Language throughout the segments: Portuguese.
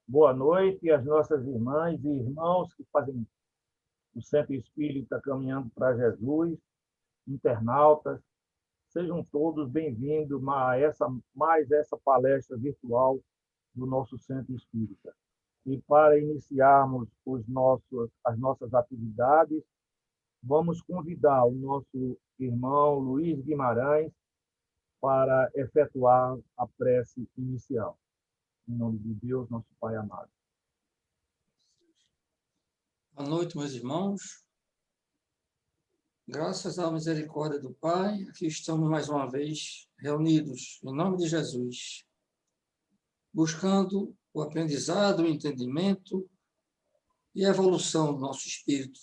Boa noite às nossas irmãs e irmãos que fazem o Centro Espírita Caminhando para Jesus, internautas. Sejam todos bem-vindos mais essa palestra virtual do nosso Centro Espírita. E para iniciarmos as nossas atividades, vamos convidar o nosso irmão Luiz Guimarães para efetuar a prece inicial. Em nome de Deus, nosso Pai amado. Boa noite, meus irmãos. Graças à misericórdia do Pai, aqui estamos mais uma vez reunidos em nome de Jesus, buscando o aprendizado, o entendimento e a evolução do nosso espírito.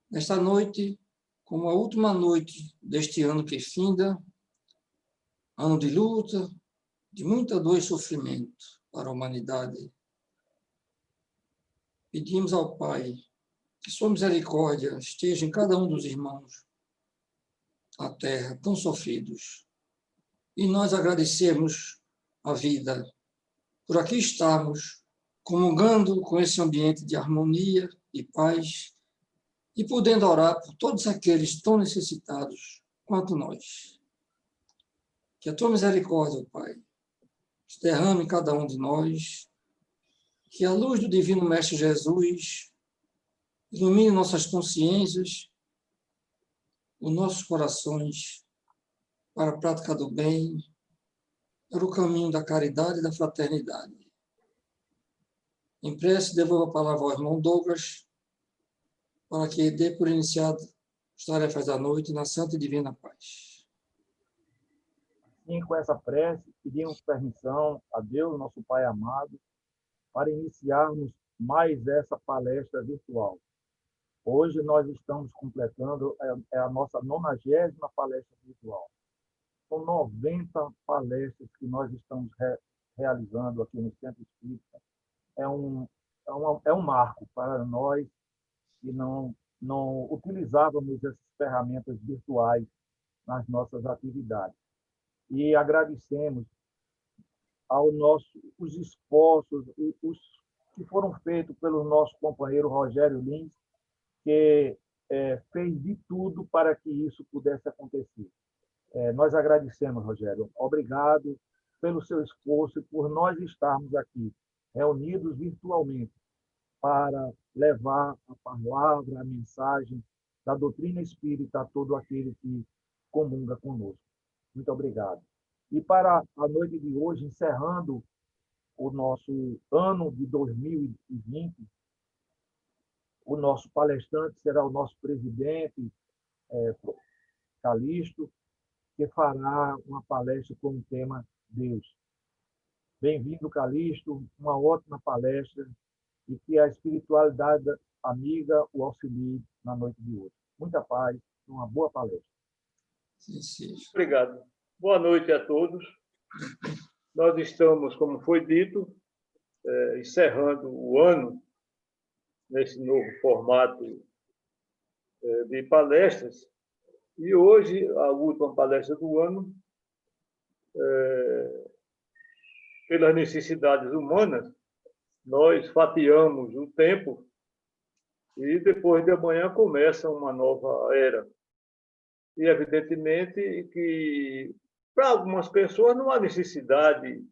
Nesta noite, como a última noite deste ano que finda, ano de luta, de muita dor e sofrimento para a humanidade, pedimos ao Pai que sua misericórdia esteja em cada um dos irmãos na terra, tão sofridos. E nós agradecemos a vida por aqui estarmos comungando com esse ambiente de harmonia e paz e podendo orar por todos aqueles tão necessitados quanto nós. Que a tua misericórdia, Pai, se derrame em cada um de nós, que a luz do Divino Mestre Jesus ilumine nossas consciências, os nossos corações, para a prática do bem, para o caminho da caridade e da fraternidade. Em prece, devolvo a palavra ao irmão Douglas, para que dê por iniciado as tarefas da noite na santa e divina paz. Assim, com essa prece, pedimos permissão a Deus, nosso Pai amado, para iniciarmos mais essa palestra virtual. Hoje nós estamos completando a nossa 90ª palestra virtual. São 90 palestras que nós estamos realizando aqui no Centro Espírita. É um marco para nós que não utilizávamos essas ferramentas virtuais nas nossas atividades. E agradecemos os esforços os que foram feitos pelo nosso companheiro Rogério Lins, que fez de tudo para que isso pudesse acontecer. Nós agradecemos, Rogério. Obrigado pelo seu esforço e por nós estarmos aqui, reunidos virtualmente, para levar a palavra, a mensagem da doutrina espírita a todo aquele que comunga conosco. Muito obrigado. E para a noite de hoje, encerrando o nosso ano de 2020, o nosso palestrante será o nosso presidente, Calixto, que fará uma palestra com o tema Deus. Bem-vindo, Calixto, uma ótima palestra e que a espiritualidade amiga o auxilie na noite de hoje. Muita paz, uma boa palestra. Sim, sim. Obrigado. Boa noite a todos. Nós estamos, como foi dito, encerrando o ano nesse novo formato de palestras. E hoje, a última palestra do ano, pelas necessidades humanas, nós fatiamos o tempo e depois de amanhã começa uma nova era. E, evidentemente, que para algumas pessoas não há necessidade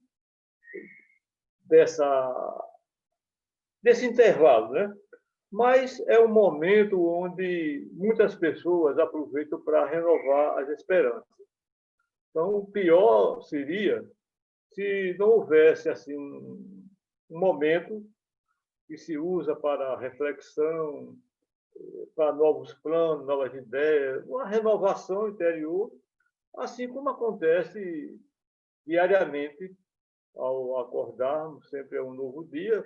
desse intervalo, né? Mas é um momento onde muitas pessoas aproveitam para renovar as esperanças. Então, o pior seria se não houvesse assim um momento que se usa para reflexão, para novos planos, novas ideias, uma renovação interior, assim como acontece diariamente ao acordarmos, sempre é um novo dia,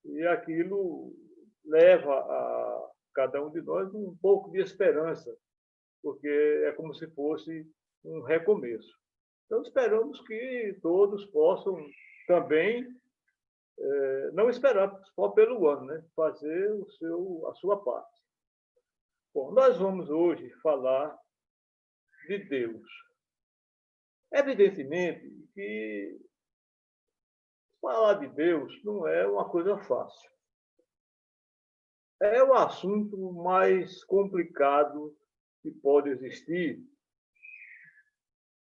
e aquilo leva a cada um de nós um pouco de esperança, porque é como se fosse um recomeço. Então, esperamos que todos possam também não esperar só pelo ano, né? Fazer a sua parte. Bom, nós vamos hoje falar de Deus. Evidentemente que falar de Deus não é uma coisa fácil. É o assunto mais complicado que pode existir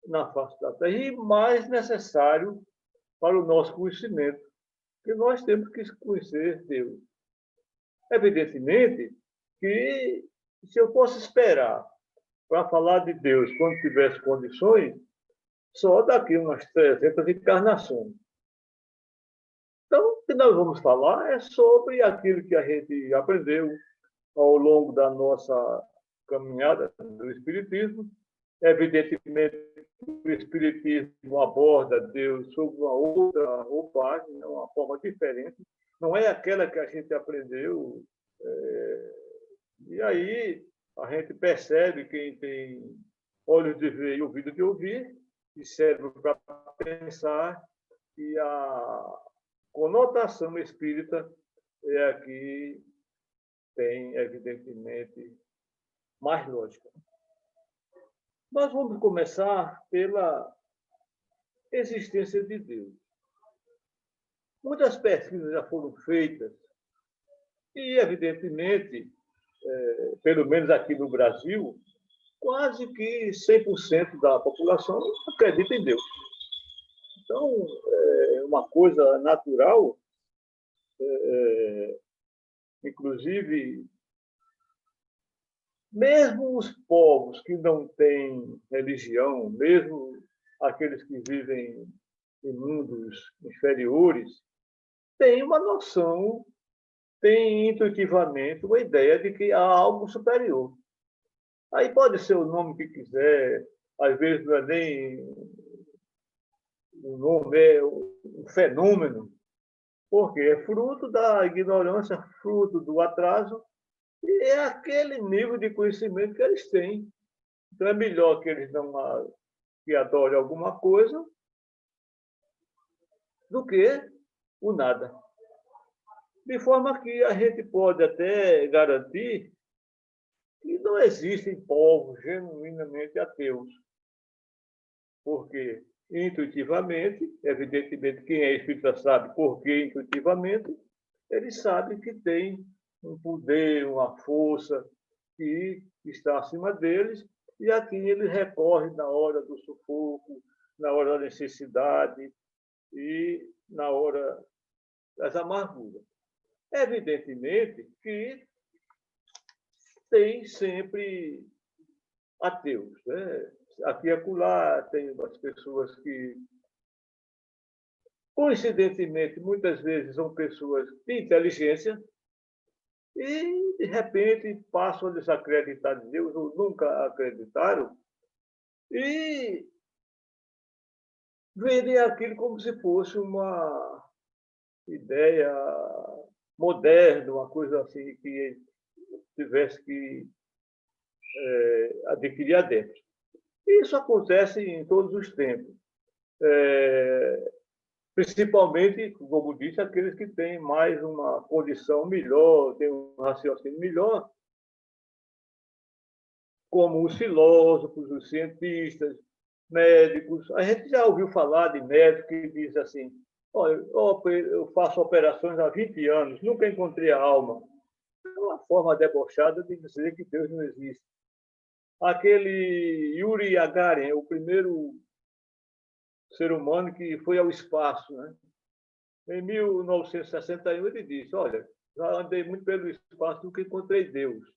na face da Terra e mais necessário para o nosso conhecimento, porque nós temos que conhecer Deus. Evidentemente que, se eu posso esperar para falar de Deus quando tivesse condições, só daqui umas 300 encarnações. Então, o que nós vamos falar é sobre aquilo que a gente aprendeu ao longo da nossa caminhada do Espiritismo. Evidentemente, o Espiritismo aborda Deus sob uma outra roupagem, uma forma diferente. Não é aquela que a gente aprendeu. E aí a gente percebe, quem tem olhos de ver e ouvido de ouvir, e cérebro para pensar, que a conotação espírita é a que tem, evidentemente, mais lógica. Nós vamos começar pela existência de Deus. Muitas pesquisas já foram feitas e, evidentemente, pelo menos aqui no Brasil, quase que 100% da população acredita em Deus. Então, é uma coisa natural, inclusive, mesmo os povos que não têm religião, mesmo aqueles que vivem em mundos inferiores, têm uma noção, têm intuitivamente uma ideia de que há algo superior. Aí pode ser o nome que quiser, às vezes não é nem um nome, é um fenômeno, porque é fruto da ignorância, fruto do atraso, e é aquele nível de conhecimento que eles têm. Então é melhor que eles não que adorem alguma coisa do que o nada. De forma que a gente pode até garantir que não existem povos genuinamente ateus. Porque intuitivamente, evidentemente, quem é espírita sabe por que intuitivamente, ele sabe que tem um poder, uma força que está acima deles, e a quem ele recorre na hora do sufoco, na hora da necessidade e na hora das amarguras. Evidentemente que tem sempre ateus, né? Aqui e acolá tem umas pessoas que, coincidentemente, muitas vezes são pessoas de inteligência e, de repente, passam a desacreditar em Deus ou nunca acreditaram e vendem aquilo como se fosse uma ideia moderna, uma coisa assim que tivesse que adquirir adentro. Isso acontece em todos os tempos. Principalmente, como disse, aqueles que têm mais uma condição melhor, têm um raciocínio melhor, como os filósofos, os cientistas, médicos. A gente já ouviu falar de médico que diz assim: olha, eu faço operações há 20 anos, nunca encontrei a alma. É uma forma debochada de dizer que Deus não existe. Aquele Yuri Gagarin, o primeiro ser humano que foi ao espaço, né? Em 1961, ele disse: olha, já andei muito pelo espaço, nunca encontrei Deus.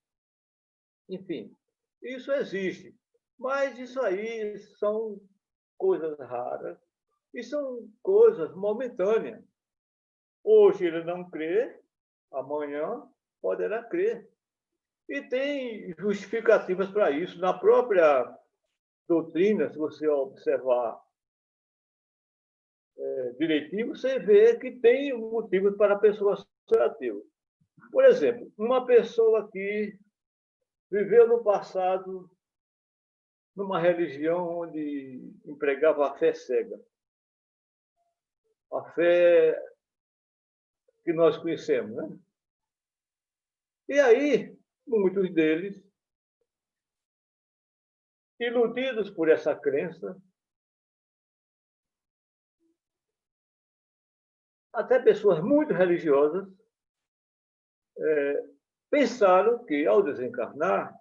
Enfim, isso existe. Mas isso aí são coisas raras e são coisas momentâneas. Hoje ele não crê, amanhã poderá crer. E tem justificativas para isso. Na própria doutrina, se você observar direitinho, você vê que tem motivos para a pessoa ser ateu. Por exemplo, uma pessoa que viveu no passado numa religião onde empregava a fé cega. A fé que nós conhecemos, né? E aí, muitos deles, iludidos por essa crença, até pessoas muito religiosas, pensaram que, ao desencarnar,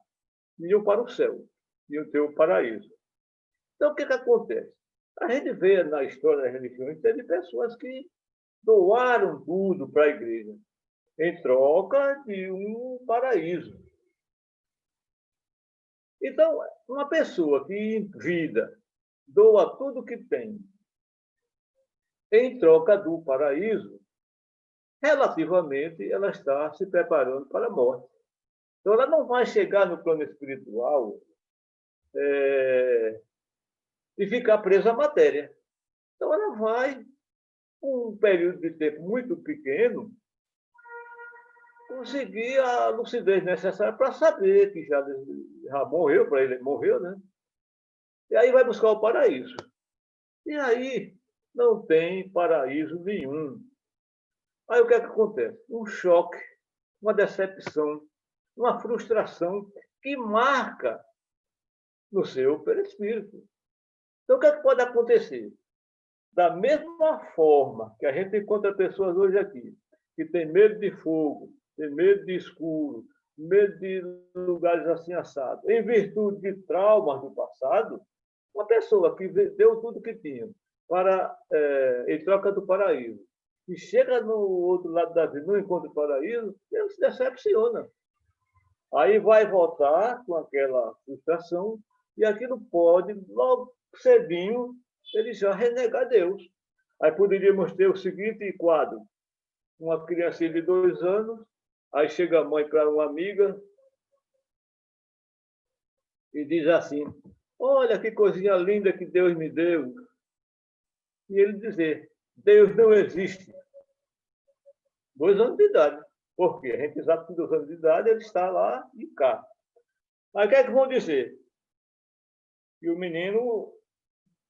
iam para o céu, iam ter o paraíso. Então, o que acontece? A gente vê na história das religiões, teve pessoas que doaram tudo para a igreja, em troca de um paraíso. Então, uma pessoa que, em vida, doa tudo que tem em troca do paraíso, relativamente, ela está se preparando para a morte. Então, ela não vai chegar no plano espiritual e ficar presa à matéria. Então, ela vai, com um período de tempo muito pequeno, conseguir a lucidez necessária para saber que já morreu, para ele morreu, né? E aí vai buscar o paraíso. E aí não tem paraíso nenhum. Aí o que é que acontece? Um choque, uma decepção, uma frustração que marca no seu perispírito. Então, o que é que pode acontecer? Da mesma forma que a gente encontra pessoas hoje aqui que têm medo de fogo, têm medo de escuro, medo de lugares assim assados, em virtude de traumas do passado, uma pessoa que deu tudo que tinha para, em troca do paraíso, e chega no outro lado da vida, não encontra o paraíso, ele se decepciona. Aí vai voltar com aquela frustração e aquilo pode, logo cedinho, ele já renegar Deus. Aí poderíamos ter o seguinte quadro: uma criancinha de 2 anos, aí chega a mãe para uma amiga e diz assim: olha que coisinha linda que Deus me deu. E ele dizer: Deus não existe. 2 anos de idade. Por quê? A gente sabe que com 2 anos de idade ele está lá e cá. Aí o que é que vão dizer? Que o menino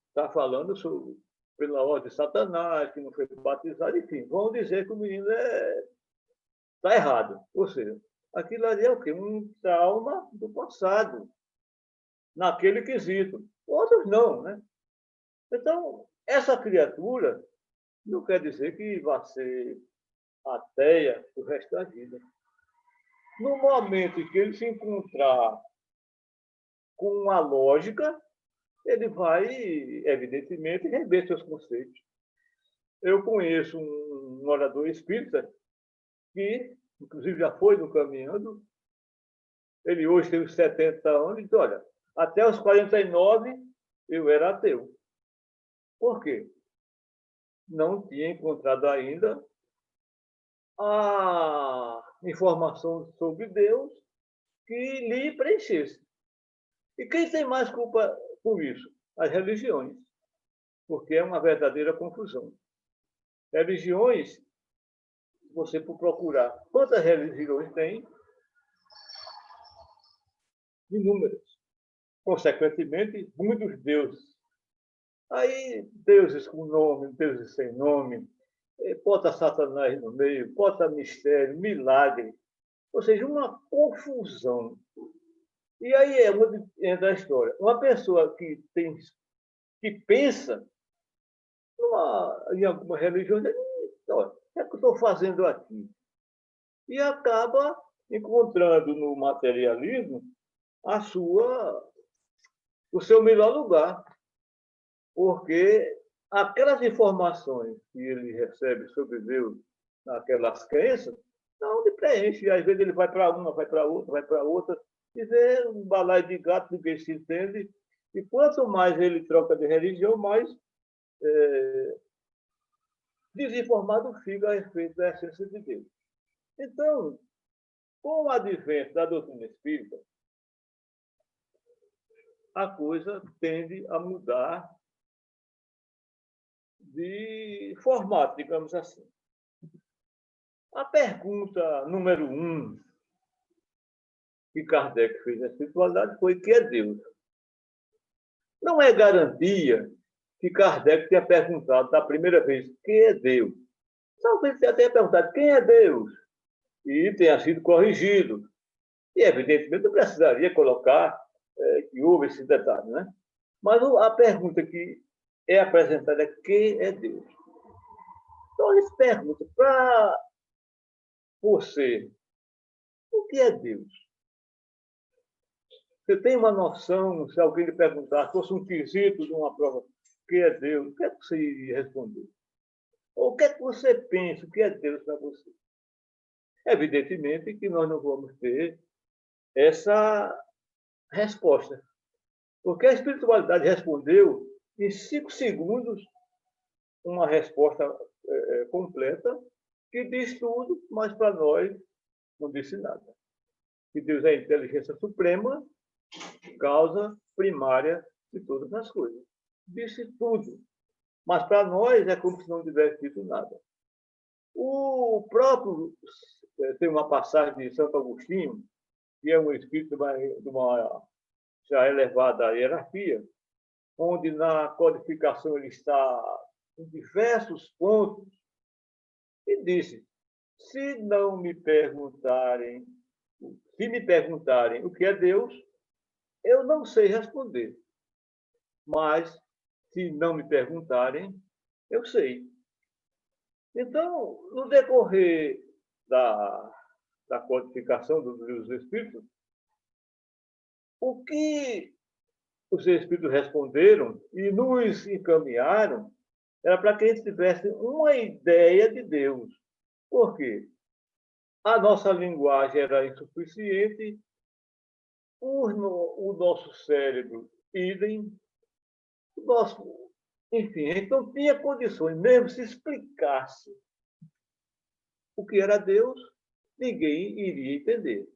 está falando sobre, pela ordem de Satanás, que não foi batizado, enfim, vão dizer que o menino está errado. Ou seja, aquilo ali é o quê? Um trauma do passado, naquele quesito. Outros não, né? Então, essa criatura não quer dizer que vai ser ateia o resto da vida. No momento em que ele se encontrar com uma lógica, ele vai, evidentemente, rever seus conceitos. Eu conheço um orador espírita que, inclusive, já foi no Caminhando. Ele hoje tem uns 70 anos e diz: olha, até os 49 eu era ateu. Por quê? Não tinha encontrado ainda a informação sobre Deus que lhe preenchesse. E quem tem mais culpa por isso? As religiões, porque é uma verdadeira confusão. Religiões, se você for procurar quantas religiões tem, inúmeras. Consequentemente, muitos deuses. Aí, deuses com nome, deuses sem nome, bota Satanás no meio, bota mistério, milagre. Ou seja, uma confusão. E aí é onde entra a história. Uma pessoa que pensa em alguma religião, diz: olha, o que é que eu estou fazendo aqui? E acaba encontrando no materialismo o seu melhor lugar. Porque aquelas informações que ele recebe sobre Deus, naquelas crenças, não lhe preenche. Às vezes ele vai para uma, vai para outra, vai para outra, e vê um balaio de gato, ninguém se entende. E quanto mais ele troca de religião, mais desinformado fica a respeito da essência de Deus. Então, com o advento da doutrina espírita, a coisa tende a mudar de formato, digamos assim. A pergunta número 1 que Kardec fez na espiritualidade foi: que é Deus? Não é garantia que Kardec tenha perguntado da primeira vez: que é Deus? Talvez tenha perguntado: quem é Deus? E tenha sido corrigido. E, evidentemente, não precisaria colocar que houve esse detalhe, né? Mas a pergunta que é apresentada é: que é Deus? Então, eles perguntam para você, o que é Deus? Você tem uma noção, se alguém lhe perguntar, se fosse um quesito de uma prova, o que é Deus? O que é que você iria responder? Ou o que é que você pensa, o que é Deus para você? Evidentemente que nós não vamos ter essa resposta. Porque a espiritualidade respondeu em 5 segundos uma resposta completa que diz tudo, mas para nós não disse nada. Que Deus é a inteligência suprema, causa primária de todas as coisas. Disse tudo. Mas para nós é como se não tivesse dito nada. O próprio, tem uma passagem de Santo Agostinho, que é um espírito de uma já elevada hierarquia, onde na codificação ele está em diversos pontos, e disse: se me perguntarem o que é Deus, eu não sei responder. Mas, se não me perguntarem, eu sei. Então, no decorrer da codificação dos livros dos Espíritos, o que os Espíritos responderam e nos encaminharam era para que a gente tivesse uma ideia de Deus. Por quê? A nossa linguagem era insuficiente, o nosso cérebro, idem, enfim, a gente não tinha condições, mesmo se explicasse o que era Deus, ninguém iria entender.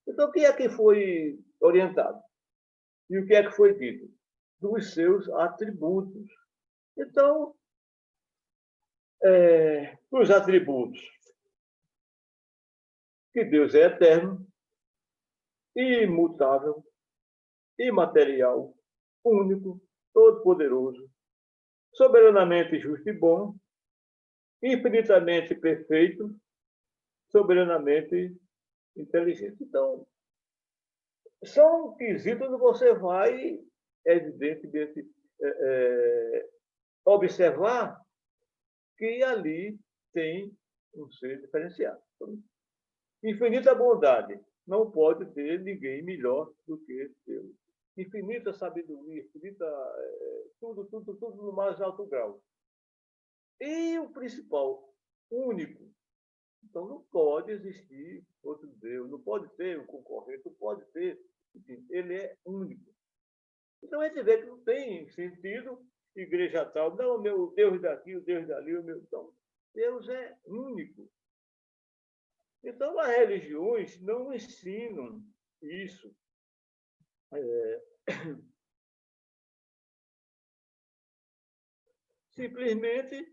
Então, o que é que foi orientado? E o que é que foi dito? Dos seus atributos. Então, os atributos, que Deus é eterno, imutável, imaterial, único, todo-poderoso, soberanamente justo e bom, infinitamente perfeito, soberanamente inteligente. Então, são quesitos onde você vai, evidentemente, observar que ali tem um ser diferenciado. Então, infinita bondade. Não pode ter ninguém melhor do que Deus. Infinita sabedoria, infinita tudo no mais alto grau. E o principal, único. Então não pode existir outro Deus, não pode ter um concorrente, não pode ter. Enfim, ele é único. Então a gente vê que não tem sentido igreja tal, não, o meu Deus daqui, o Deus dali, o meu. Então, Deus é único. Então, as religiões não ensinam isso. Simplesmente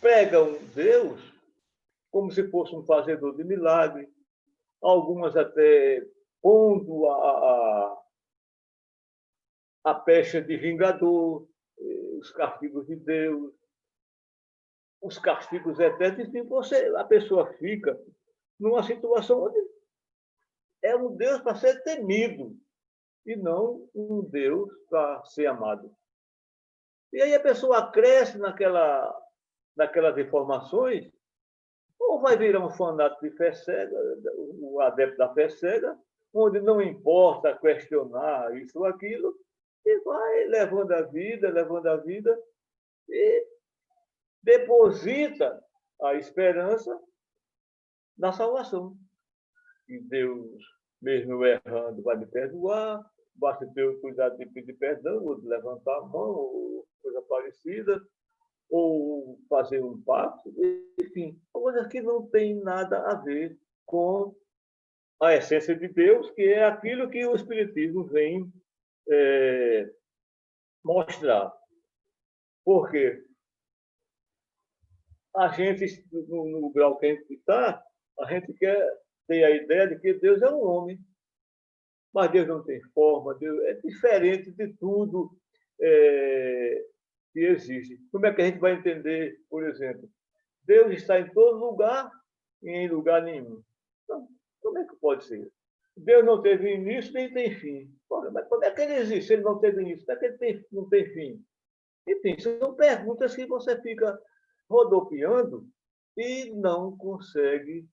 pregam Deus como se fosse um fazedor de milagre, algumas até pondo a pecha de vingador, os castigos de Deus, os castigos eternos, enfim, a pessoa fica numa situação onde é um Deus para ser temido e não um Deus para ser amado. E aí a pessoa cresce naquelas informações, ou vai virar um fanático de fé cega, o adepto da fé cega, onde não importa questionar isso ou aquilo, e vai levando a vida, e deposita a esperança na salvação. E Deus, mesmo errando, vai me perdoar, basta ter o cuidado de pedir perdão, ou de levantar a mão, ou coisa parecida, ou fazer um pacto, enfim, coisas que não tem nada a ver com a essência de Deus, que é aquilo que o Espiritismo vem mostrar. Por quê? A gente, no grau que a gente está, a gente quer ter a ideia de que Deus é um homem. Mas Deus não tem forma, Deus é diferente de tudo que existe. Como é que a gente vai entender, por exemplo, Deus está em todo lugar e em lugar nenhum? Então, como é que pode ser? Deus não teve início nem tem fim. Mas como é que ele existe se ele não teve início? Como é que ele não tem fim? Enfim, são perguntas que você fica rodopiando e não consegue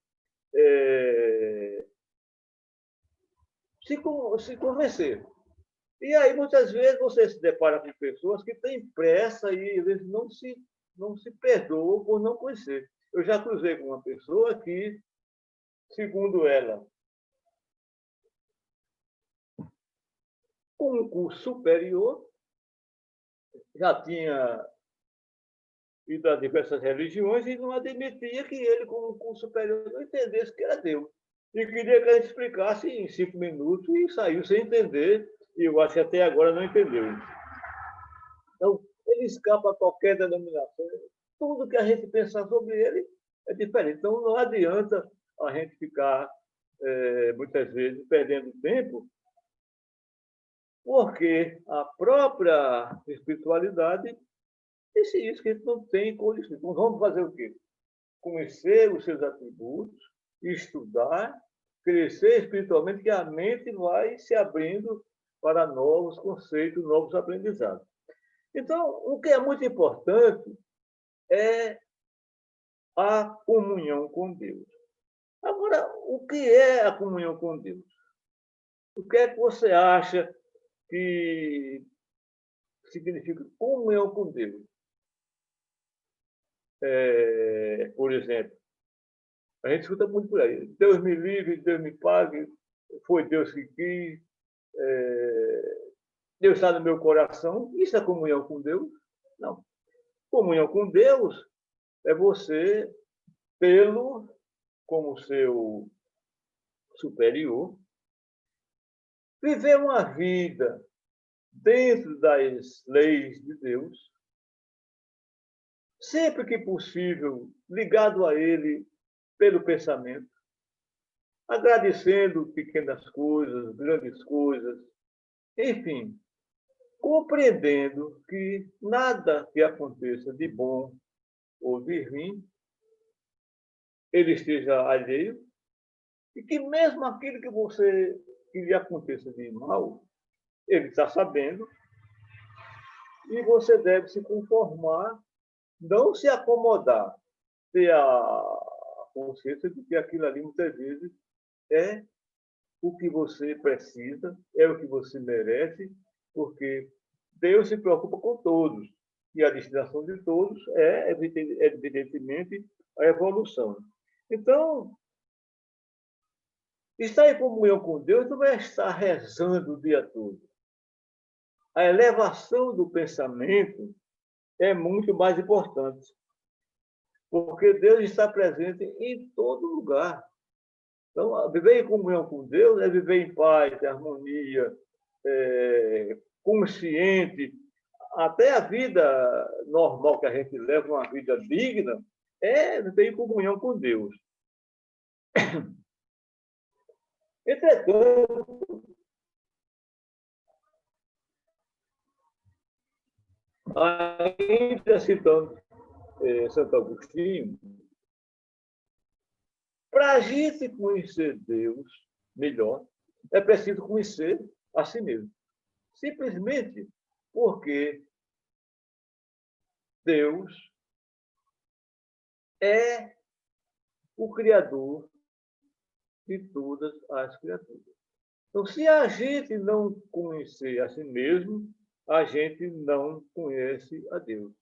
se convencer. E aí, muitas vezes, você se depara com pessoas que têm pressa e, às vezes, não se perdoam por não conhecer. Eu já cruzei com uma pessoa que, segundo ela, com um curso superior, já tinha ido a diversas religiões e não admitia que ele, com um curso superior, não entendesse que era Deus. E queria que a gente explicasse em 5 minutos e saiu sem entender, e eu acho que até agora não entendeu. Então, ele escapa a qualquer denominação. Tudo que a gente pensar sobre ele é diferente. Então, não adianta a gente ficar, muitas vezes, perdendo tempo, porque a própria espiritualidade disse isso, que a gente não tem condições. Então, vamos fazer o quê? Conhecer os seus atributos, estudar, crescer espiritualmente, que a mente vai se abrindo para novos conceitos, novos aprendizados. Então, o que é muito importante é a comunhão com Deus. Agora, o que é a comunhão com Deus? O que é que você acha que significa comunhão com Deus? Por exemplo, a gente escuta muito por aí. Deus me livre, Deus me pague, foi Deus que quis, Deus está no meu coração. Isso é comunhão com Deus? Não. Comunhão com Deus é você tê-lo como seu superior, viver uma vida dentro das leis de Deus, sempre que possível, ligado a Ele pelo pensamento, agradecendo pequenas coisas, grandes coisas, enfim, compreendendo que nada que aconteça de bom ou de ruim, ele esteja alheio, e que mesmo aquilo que lhe aconteça de mal, ele está sabendo, e você deve se conformar, não se acomodar, ter a consciência de que aquilo ali, muitas vezes, é o que você precisa, é o que você merece, porque Deus se preocupa com todos, e a destinação de todos é, evidentemente, a evolução. Então, estar em comunhão com Deus não é estar rezando o dia todo. A elevação do pensamento é muito mais importante, porque Deus está presente em todo lugar. Então, viver em comunhão com Deus é viver em paz, em harmonia, consciente. Até a vida normal que a gente leva, uma vida digna, é viver em comunhão com Deus. Entretanto, ainda citando Santo Agostinho, para a gente conhecer Deus melhor, é preciso conhecer a si mesmo. Simplesmente porque Deus é o Criador de todas as criaturas. Então, se a gente não conhecer a si mesmo, a gente não conhece a Deus.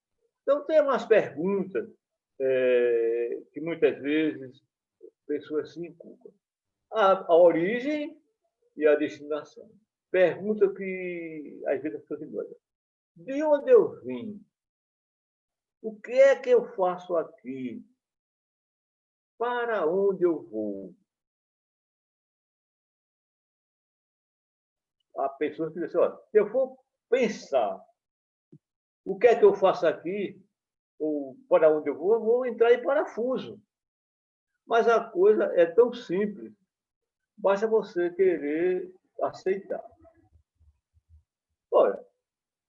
Então, tem umas perguntas que muitas vezes pessoas se inculcam. A origem e a destinação. Pergunta que às vezes as pessoas ignoram. De onde eu vim? O que é que eu faço aqui? Para onde eu vou? Há pessoas que dizem, olha, se eu for pensar o que é que eu faço aqui, ou para onde eu vou entrar em parafuso. Mas a coisa é tão simples, basta você querer aceitar. Olha,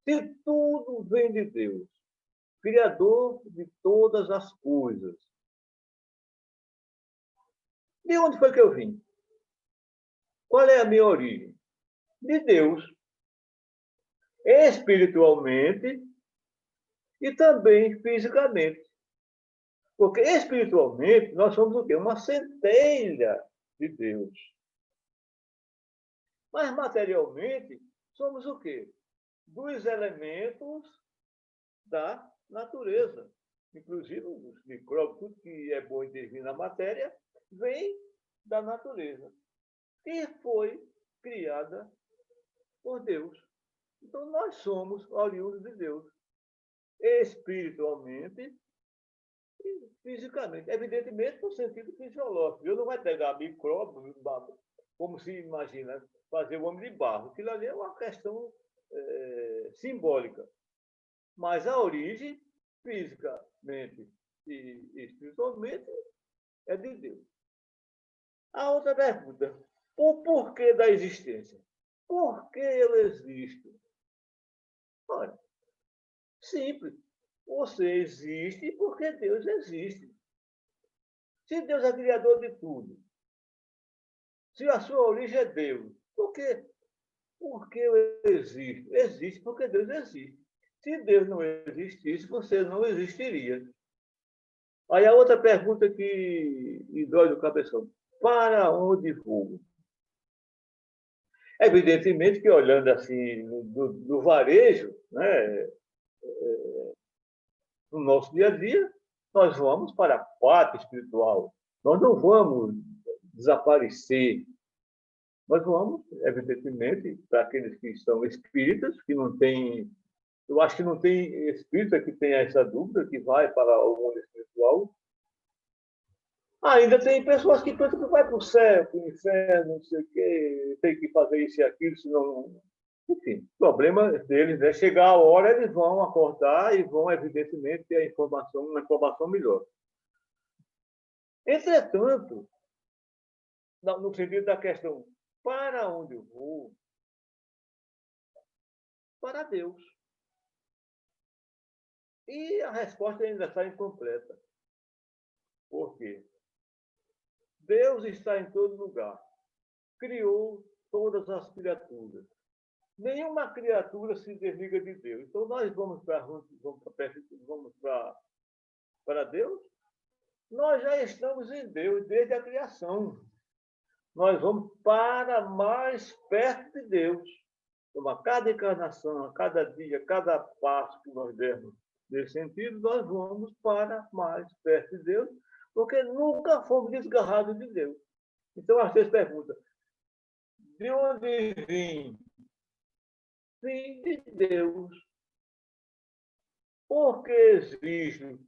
se tudo vem de Deus, Criador de todas as coisas, de onde foi que eu vim? Qual é a minha origem? De Deus. Espiritualmente, e também fisicamente. Porque espiritualmente nós somos o quê? Uma centelha de Deus. Mas materialmente somos o quê? Dos elementos da natureza. Inclusive os micróbios, tudo que é bom intervir na matéria, vem da natureza. E foi criada por Deus. Então nós somos oriundos de Deus. Espiritualmente e fisicamente. Evidentemente, no sentido fisiológico. Deus não vai pegar micróbios, como se imagina, fazer o homem de barro. Aquilo ali é uma questão simbólica. Mas a origem, fisicamente e espiritualmente, é de Deus. A outra pergunta, o porquê da existência? Por que eu existo? Olha, simples. Você existe porque Deus existe. Se Deus é criador de tudo, se a sua origem é Deus, por quê? Porque eu existo? Existe porque Deus existe. Se Deus não existisse, você não existiria. Aí a outra pergunta que me dói no cabeção. Para onde vou? Evidentemente que, olhando assim do varejo, né, no nosso dia a dia, nós vamos para a pátria espiritual. Nós não vamos desaparecer. Nós vamos, evidentemente, para aqueles que são espíritas, que não têm. Eu acho que não tem espírita que tenha essa dúvida, que vai para o mundo espiritual. Ainda tem pessoas que pensam que vai para o céu, para o inferno, não sei o quê, tem que fazer isso e aquilo, senão. Enfim, o problema deles, né? Chegar a hora, eles vão acordar e vão, evidentemente, ter uma informação melhor. Entretanto, no sentido da questão, para onde eu vou? Para Deus. E a resposta ainda está incompleta. Por quê? Deus está em todo lugar. Criou todas as criaturas. Nenhuma criatura se desliga de Deus. Então, nós vamos para Deus? Nós já estamos em Deus desde a criação. Nós vamos para mais perto de Deus. Então, a cada encarnação, a cada dia, cada passo que nós dermos nesse sentido, nós vamos para mais perto de Deus, porque nunca fomos desgarrados de Deus. Então, às vezes pergunta, de onde vim? Vim de Deus. Por que existe?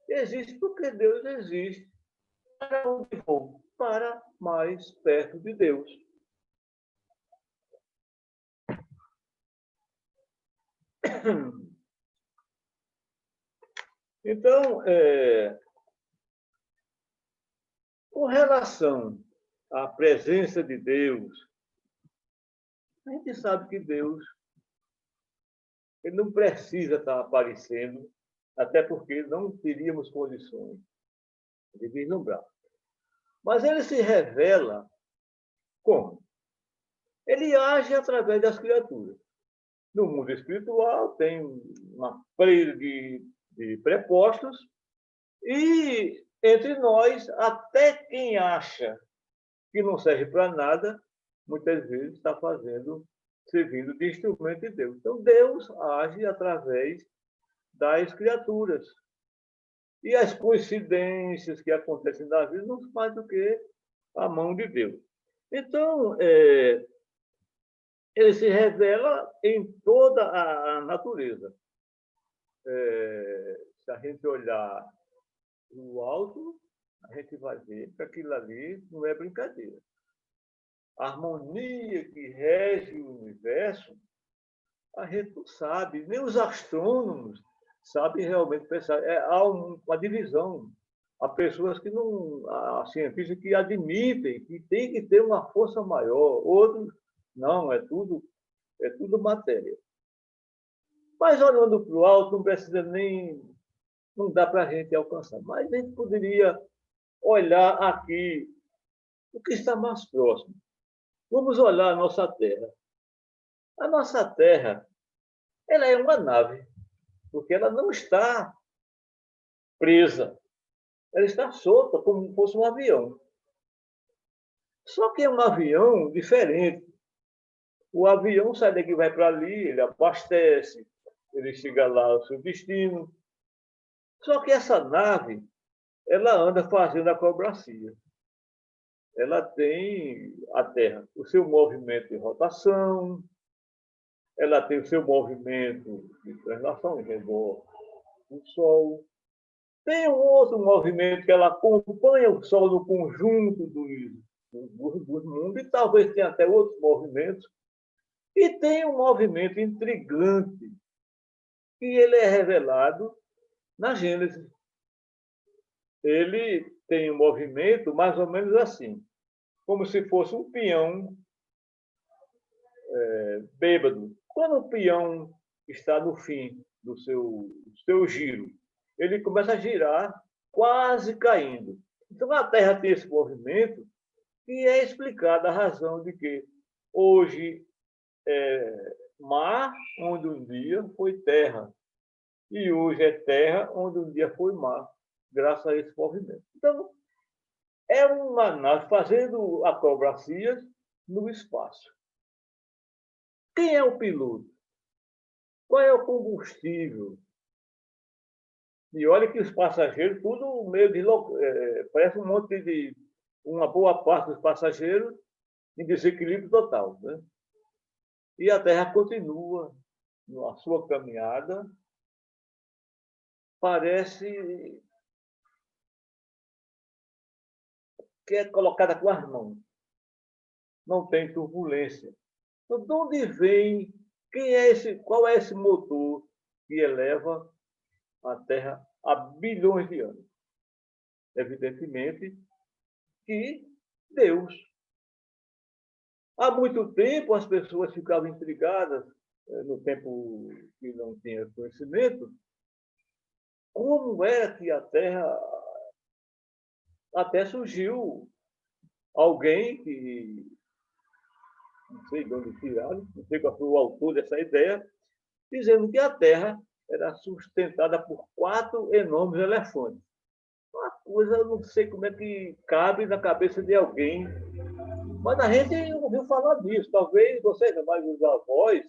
Existe porque Deus existe. Para onde vou? Para mais perto de Deus. Então, com relação à presença de Deus, a gente sabe que Deus ele não precisa estar aparecendo, até porque não teríamos condições de vislumbrar. Mas ele se revela como? Ele age através das criaturas. No mundo espiritual, tem uma pleia de prepostos, e entre nós, até quem acha que não serve para nada, muitas vezes está servindo de instrumento de Deus. Então, Deus age através das criaturas. E as coincidências que acontecem na vida não faz do que a mão de Deus. Então, ele se revela em toda a natureza. Se a gente olhar no alto, a gente vai ver que aquilo ali não é brincadeira. A harmonia que rege o universo, a gente não sabe, nem os astrônomos sabem realmente pensar. Há uma divisão. Há pessoas que não, há cientistas que admitem que tem que ter uma força maior, outros não, é tudo matéria. Mas olhando para o alto, não precisa nem, não dá para a gente alcançar. Mas a gente poderia olhar aqui o que está mais próximo. Vamos olhar a nossa Terra. A nossa Terra, ela é uma nave. porque ela não está presa, ela está solta, como se fosse um avião. Só que é um avião diferente. O avião sai daqui, vai para ali, ele abastece, ele chega lá ao seu destino. Só que essa nave, ela anda fazendo acrobacia. Ela tem, a Terra, o seu movimento de rotação, ela tem o seu movimento de translação em redor do Sol. Tem um outro movimento que ela acompanha o Sol no conjunto dos mundos, e talvez tenha até outros movimentos. E tem um movimento intrigante, que ele é revelado na Gênesis. Ele tem um movimento mais ou menos assim, como se fosse um peão bêbado. Quando o peão está no fim do seu giro, ele começa a girar, quase caindo. Então, a Terra tem esse movimento e é explicada a razão de que hoje é mar, onde um dia foi terra, e hoje é terra, onde um dia foi mar, graças a esse movimento. Então, é uma nave fazendo acrobacias no espaço. Quem é o piloto? Qual é o combustível? E olha que os passageiros, tudo meio de parece um monte de... Uma boa parte dos passageiros em desequilíbrio total, né? E a Terra continua na sua caminhada. Parece que é colocada com as mãos. Não tem turbulência. Então, de onde vem? Qual é esse motor que eleva a Terra há bilhões de anos? Evidentemente que Deus. Há muito tempo as pessoas ficavam intrigadas, no tempo que não tinha conhecimento, como é que a Terra até surgiu alguém que, não sei de onde tiraram, não sei qual foi o autor dessa ideia, dizendo que a Terra era sustentada por 4 enormes elefantes. Uma coisa, eu não sei como é que cabe na cabeça de alguém, mas a gente ouviu falar disso. Talvez vocês, mais os avós,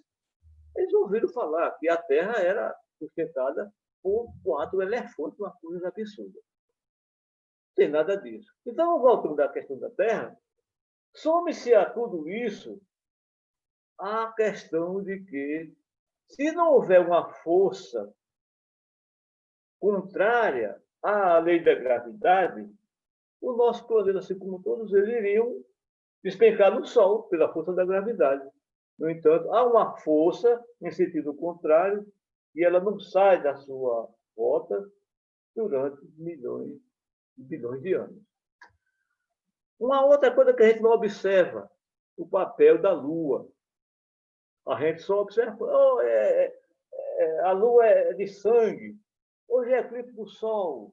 eles ouviram falar que a Terra era sustentada por 4 elefantes, uma coisa absurda. Não tem nada disso. Então, voltando à questão da Terra, some-se a tudo isso a questão de que, se não houver uma força contrária à lei da gravidade, o nosso planeta, assim como todos eles, iriam despencar no Sol pela força da gravidade. No entanto, há uma força em sentido contrário e ela não sai da sua rota durante milhões e bilhões de anos. Uma outra coisa que a gente não observa, o papel da Lua. A gente só observa, a Lua é de sangue, hoje é eclipse do Sol.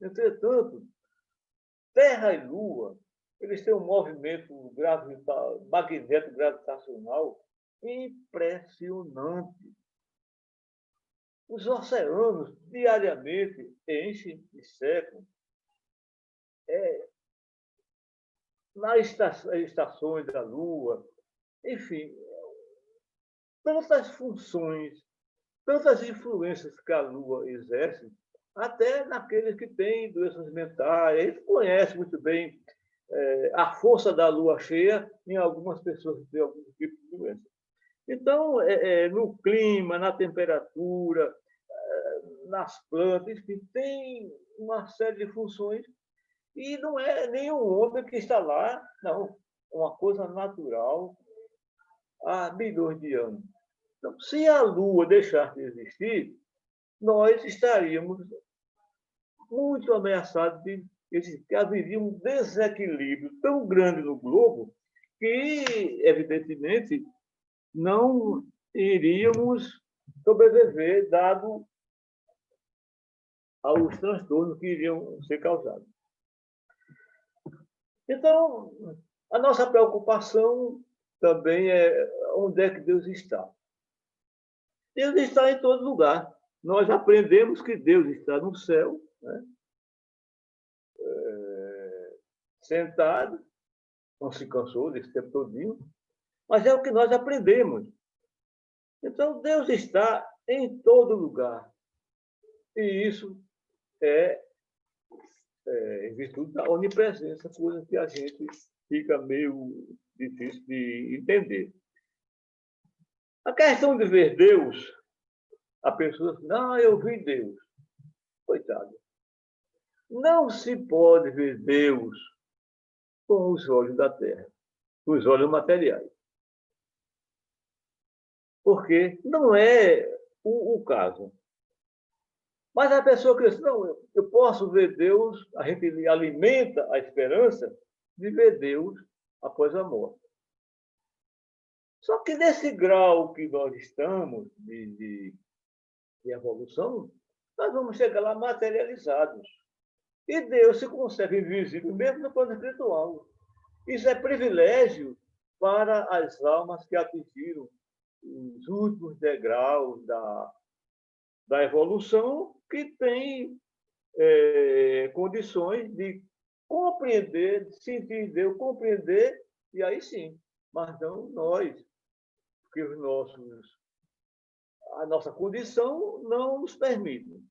Entretanto, Terra e Lua, eles têm um movimento magnético gravitacional impressionante. Os oceanos diariamente enchem e secam. Nas estações da Lua, enfim, tantas funções, tantas influências que a Lua exerce, até naqueles que têm doenças mentais. A gente conhece muito bem a força da Lua cheia em algumas pessoas que têm algum tipo de doença. Então, no clima, na temperatura, nas plantas, enfim, tem uma série de funções e não é nenhum homem que está lá, não. É uma coisa natural há bilhões de anos. Então, se a Lua deixar de existir, nós estaríamos muito ameaçados de que haveria um desequilíbrio tão grande no globo que, evidentemente, não iríamos sobreviver, dado aos transtornos que iriam ser causados. Então, a nossa preocupação também é onde é que Deus está. Deus está em todo lugar. nós aprendemos que Deus está no céu, né? Sentado, não se cansou desse tempo todinho, mas é o que nós aprendemos. Então, Deus está em todo lugar. E isso é em virtude da onipresença, coisa que a gente fica meio difícil de entender. A questão de ver Deus, a pessoa diz, não, eu vi Deus. Coitado. Não se pode ver Deus com os olhos da terra, com os olhos materiais. Porque não é o caso. Mas a pessoa que diz, não, eu posso ver Deus, a gente alimenta a esperança de ver Deus após a morte. Só que nesse grau que nós estamos de evolução, nós vamos chegar lá materializados. E Deus se conserva invisível, mesmo no plano espiritual. Isso é privilégio para as almas que atingiram os últimos degraus da evolução, que têm condições de compreender, de sentir Deus, compreender, e aí sim. Mas não nós, porque a nossa condição não nos permite.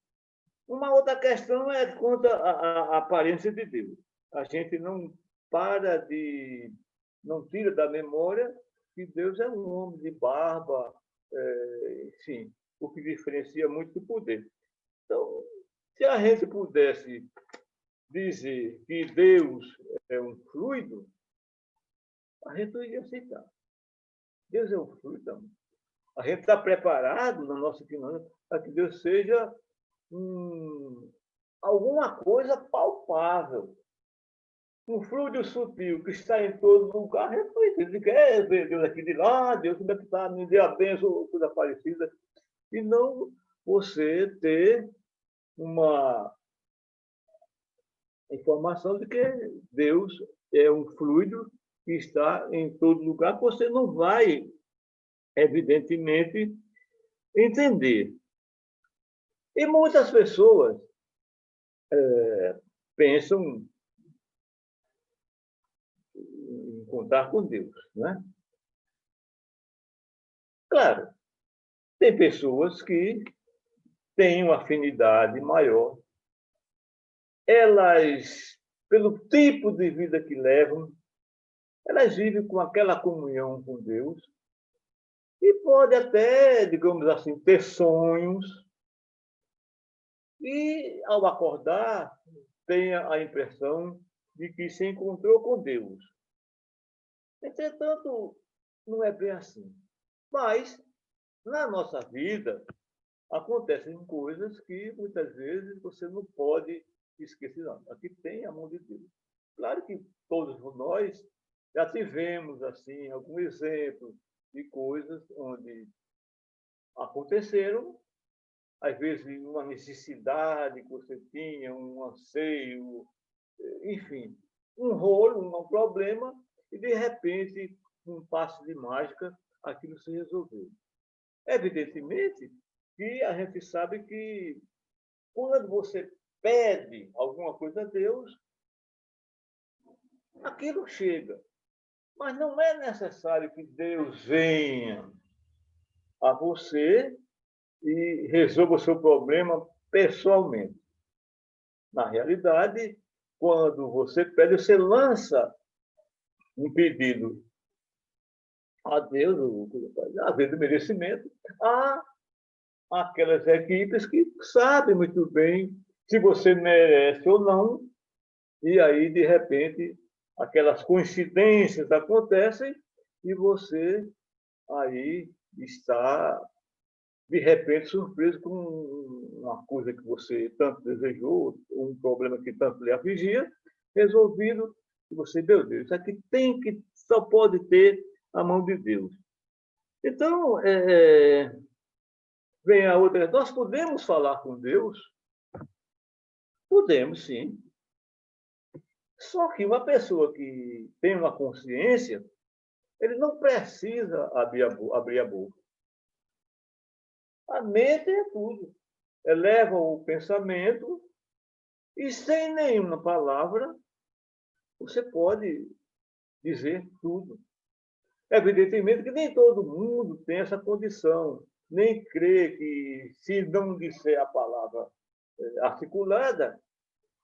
Uma outra questão é quanto à aparência de Deus. A gente não tira da memória que Deus é um homem de barba, enfim, o que diferencia muito do poder. Então, se a gente pudesse dizer que Deus é um fluido, a gente não iria aceitar. Deus é um fluido também. A gente está preparado, na nossa opinião, para que Deus seja alguma coisa palpável. Um fluido sutil que está em todo lugar, a gente não entende. Ele quer ver Deus aqui de lá, Deus como é que está, me dê a bênção, coisa parecida. E não você ter uma informação de que Deus é um fluido que está em todo lugar, que você não vai, evidentemente, entender. E muitas pessoas pensam em contar com Deus, né? Claro, tem pessoas que têm uma afinidade maior. Elas, pelo tipo de vida que levam, elas vivem com aquela comunhão com Deus e pode até, digamos assim, ter sonhos e, ao acordar, tenha a impressão de que se encontrou com Deus. Entretanto, não é bem assim. Mas, na nossa vida, acontecem coisas que, muitas vezes, você não pode esquecer. Não, aqui tem a mão de Deus. Claro que todos nós já tivemos, assim, algum exemplo de coisas onde aconteceram, às vezes, uma necessidade que você tinha, um anseio, enfim, um rolo, um problema, e, de repente, um passe de mágica, aquilo se resolveu. Evidentemente que a gente sabe que quando você pede alguma coisa a Deus, aquilo chega. Mas não é necessário que Deus venha a você e resolva o seu problema pessoalmente. Na realidade, quando você pede, você lança um pedido a Deus, a ver do merecimento, a aquelas equipes que sabem muito bem se você merece ou não, e aí, de repente, aquelas coincidências acontecem e você aí está, de repente, surpreso com uma coisa que você tanto desejou, um problema que tanto lhe afligia, resolvido, e você, meu Deus, isso aqui só pode ter a mão de Deus. Então, vem a outra, nós podemos falar com Deus? Podemos, sim. Só que uma pessoa que tem uma consciência, ele não precisa abrir a boca. A mente é tudo. eleva o pensamento e, sem nenhuma palavra, você pode dizer tudo. Evidentemente que nem todo mundo tem essa condição, nem crê que, se não disser a palavra articulada,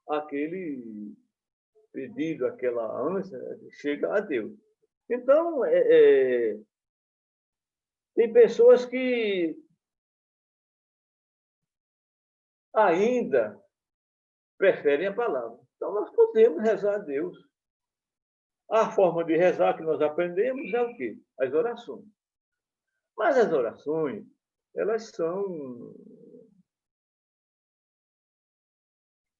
aquele pedido, aquela ânsia chega a Deus. Então, tem pessoas que ainda preferem a palavra. Então, nós podemos rezar a Deus. A forma de rezar que nós aprendemos é o quê? As orações. Mas as orações, elas são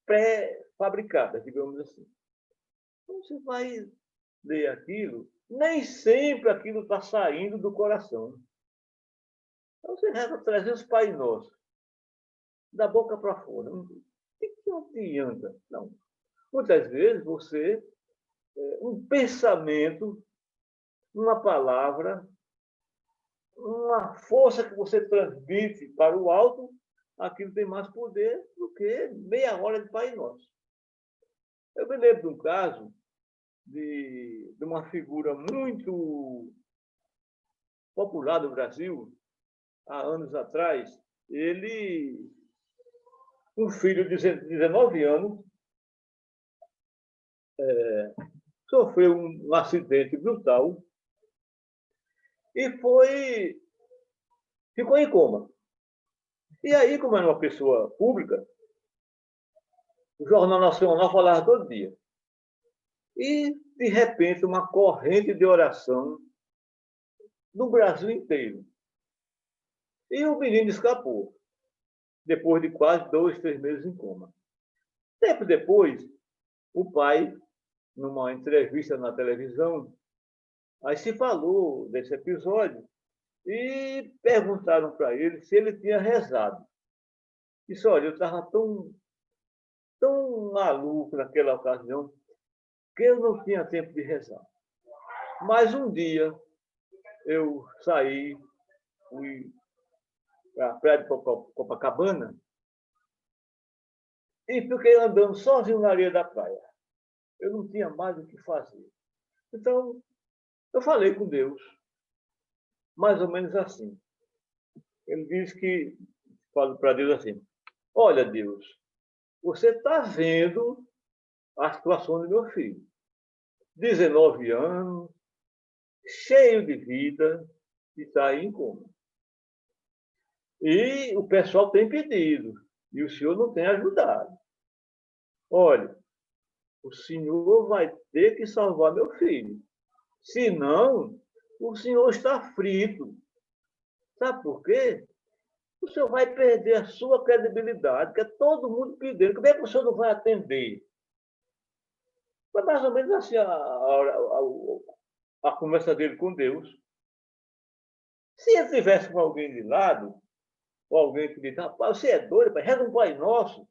pré-fabricadas, digamos assim. Então, você vai ler aquilo, nem sempre aquilo está saindo do coração. Então, você reza 300 Pai Nosso, da boca para fora. O que adianta? Não. Muitas vezes você, um pensamento, uma palavra, uma força que você transmite para o alto, aquilo tem mais poder do que meia hora de Pai Nosso. Eu me lembro de um caso de uma figura muito popular do Brasil, há anos atrás. Ele, um filho de 19 anos, sofreu um acidente brutal e ficou em coma. E aí, como era uma pessoa pública, o Jornal Nacional falava todo dia. E, de repente, uma corrente de oração no Brasil inteiro. E o menino escapou, depois de quase 2, 3 meses em coma. Tempo depois, o pai, numa entrevista na televisão, aí se falou desse episódio e perguntaram para ele se ele tinha rezado. Disse, olha, eu estava tão maluco naquela ocasião que eu não tinha tempo de rezar. Mas um dia eu saí, fui para a praia de Copacabana e fiquei andando sozinho na areia da praia. Eu não tinha mais o que fazer. Então, eu falei com Deus, mais ou menos assim. Ele disse que, falo para Deus assim, olha, Deus, você está vendo a situação do meu filho. 19 anos, cheio de vida, e está aí em coma. E o pessoal tem pedido, e o senhor não tem ajudado. Olha, o senhor vai ter que salvar meu filho. Senão, o senhor está frito. Sabe por quê? O senhor vai perder a sua credibilidade, que é todo mundo pedindo. Como é que o senhor não vai atender? Foi mais ou menos assim a conversa dele com Deus. Se ele tivesse com alguém de lado, ou alguém que disse, rapaz, você é doido, pai, reza um Pai Nosso,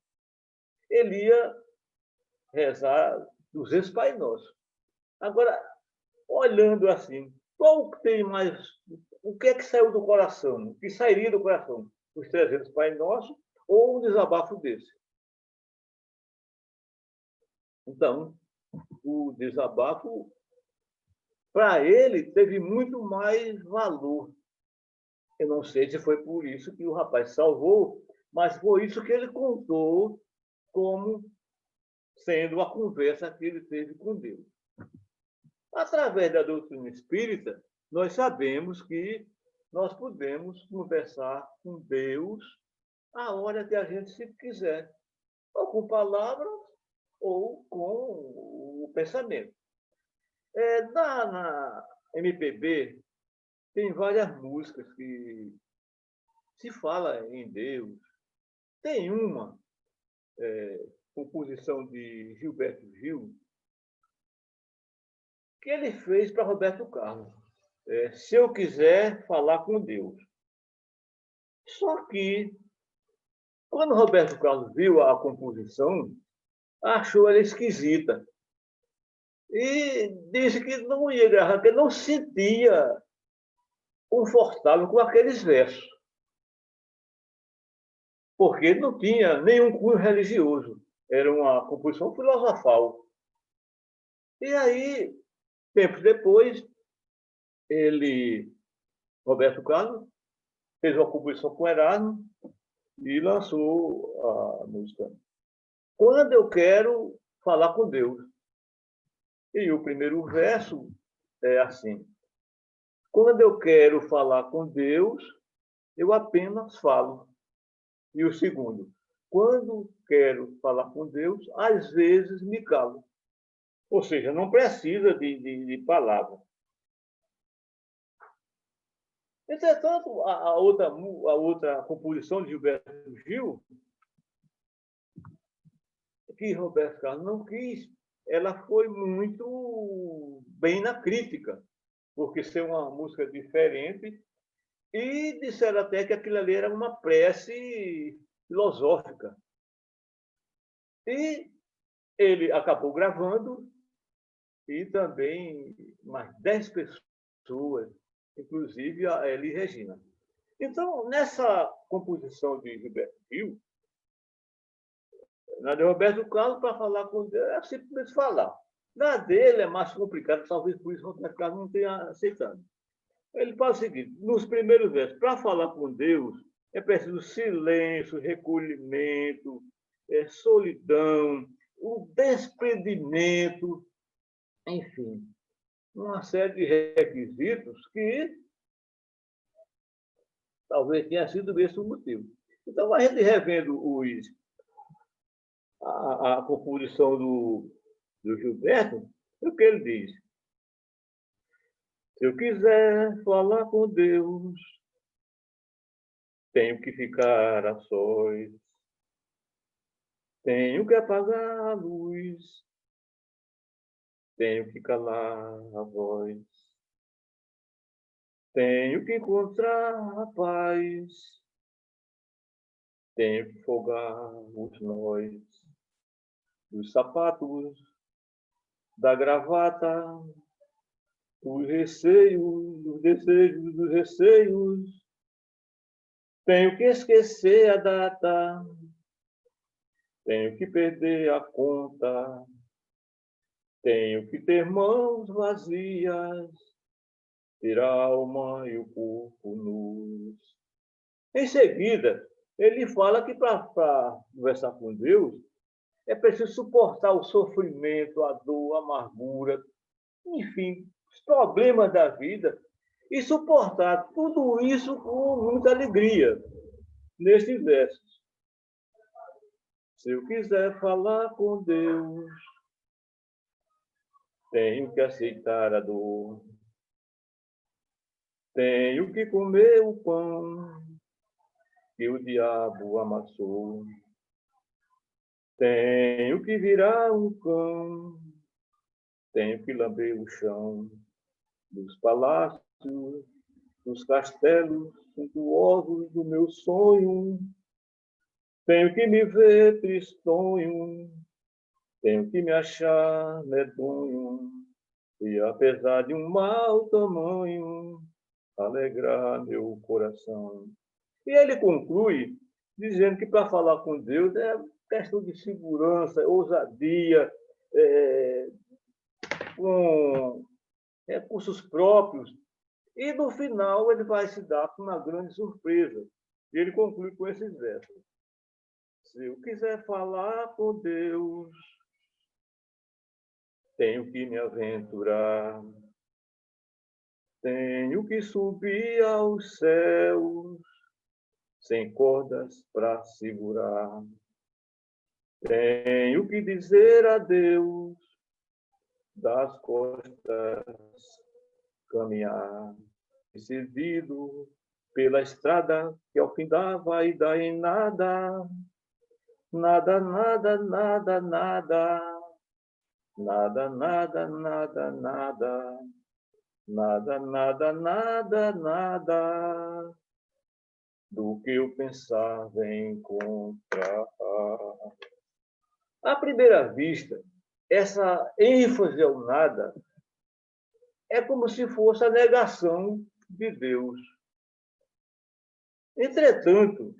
ele ia rezar 200 Pai Nosso. Agora, olhando assim, qual tem mais, o que é que saiu do coração? O que sairia do coração? Os 300 Pai Nosso ou um desabafo desse? Então, o desabafo, para ele, teve muito mais valor. Eu não sei se foi por isso que o rapaz salvou, mas foi isso que ele contou como sendo a conversa que ele teve com Deus. Através da doutrina espírita, nós sabemos que nós podemos conversar com Deus a hora que a gente se quiser, ou com palavras ou com o pensamento. Na MPB, tem várias músicas que se fala em Deus. Tem uma composição de Gilberto Gil, que ele fez para Roberto Carlos. Se eu quiser falar com Deus. Só que, quando Roberto Carlos viu a composição, achou ela esquisita. E disse que não ia gravar, que não se sentia confortável com aqueles versos. porque não tinha nenhum cunho religioso. Era uma composição filosofal. E aí, tempos depois, Roberto Carlos, fez uma composição com Erasmo e lançou a música Quando Eu Quero Falar com Deus. E o primeiro verso é assim: quando eu quero falar com Deus, eu apenas falo. E o segundo: quando quero falar com Deus, às vezes me calo. Ou seja, não precisa de palavra. Entretanto, a outra composição de Gilberto Gil, que Roberto Carlos não quis, ela foi muito bem na crítica, porque ser uma música diferente, e disseram até que aquilo ali era uma prece filosófica. E ele acabou gravando, e também mais 10 pessoas, inclusive a Elis Regina. Então, nessa composição de Gilberto Gil, na de Roberto Carlos, para falar com Deus, é simplesmente falar. Na dele é mais complicado, talvez por isso Roberto Carlos não tenha aceitado. Ele fala o seguinte: nos primeiros versos, para falar com Deus, é preciso silêncio, recolhimento, solidão, o desprendimento, enfim, uma série de requisitos que talvez tenha sido esse o motivo. Então, a gente revendo a composição do Gilberto, é o que ele diz: se eu quiser falar com Deus, tenho que ficar a sós, tenho que apagar a luz, tenho que calar a voz, tenho que encontrar a paz, tenho que folgar os nós dos sapatos, da gravata, os receios, dos desejos, dos receios. Tenho que esquecer a data, tenho que perder a conta, tenho que ter mãos vazias, ter a alma e o corpo nus. Em seguida, ele fala que para conversar com Deus é preciso suportar o sofrimento, a dor, a amargura, enfim, os problemas da vida, e suportar tudo isso com muita alegria, nesses versos. Se eu quiser falar com Deus, tenho que aceitar a dor, tenho que comer o pão que o diabo amassou, tenho que virar um cão, tenho que lamber o chão dos palácios, dos castelos suntuosos do meu sonho. Tenho que me ver tristonho, tenho que me achar medonho, e apesar de um mau tamanho, alegrar meu coração. E ele conclui dizendo que para falar com Deus é questão de segurança, ousadia, com recursos próprios. E no final ele vai se dar com uma grande surpresa. E ele conclui com esses versos: se eu quiser falar com Deus, tenho que me aventurar, tenho que subir aos céus, sem cordas para segurar. Tenho que dizer adeus, das costas caminhar, decidido pela estrada que ao fim dá vai dar em nada, nada, nada, nada, nada, nada, nada, nada, nada, nada, nada, nada, nada do que eu pensava encontrar. À primeira vista, essa ênfase ao nada é como se fosse a negação de Deus. Entretanto,